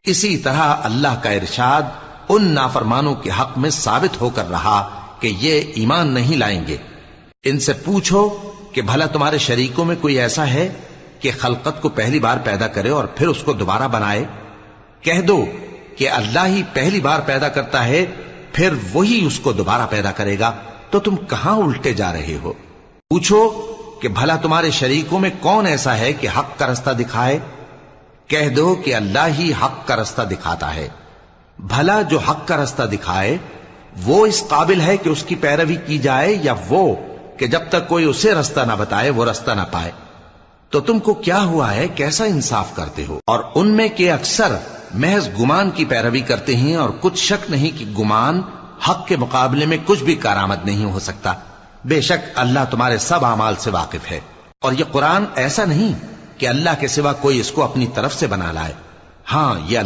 اسی طرح اللہ کا ارشاد ان نافرمانوں کے حق میں ثابت ہو کر رہا کہ یہ ایمان نہیں لائیں گے۔ ان سے پوچھو کہ بھلا تمہارے شریکوں میں کوئی ایسا ہے کہ خلقت کو پہلی بار پیدا کرے اور پھر اس کو دوبارہ بنائے؟ کہہ دو کہ اللہ ہی پہلی بار پیدا کرتا ہے، پھر وہی اس کو دوبارہ پیدا کرے گا، تو تم کہاں الٹے جا رہے ہو؟ پوچھو کہ بھلا تمہارے شریکوں میں کون ایسا ہے کہ حق کا رستہ دکھائے؟ کہہ دو کہ اللہ ہی حق کا رستہ دکھاتا ہے۔ بھلا جو حق کا رستہ دکھائے وہ اس قابل ہے کہ اس کی پیروی کی جائے، یا وہ کہ جب تک کوئی اسے رستہ نہ بتائے وہ رستہ نہ پائے؟ تو تم کو کیا ہوا ہے، کیسا انصاف کرتے ہو؟ اور ان میں کے اکثر محض گمان کی پیروی کرتے ہیں، اور کچھ شک نہیں کہ گمان حق کے مقابلے میں کچھ بھی کارآمد نہیں ہو سکتا۔ بے شک اللہ تمہارے سب اعمال سے واقف ہے۔ اور یہ قرآن ایسا نہیں کہ اللہ کے سوا کوئی اس کو اپنی طرف سے بنا لائے، ہاں یہ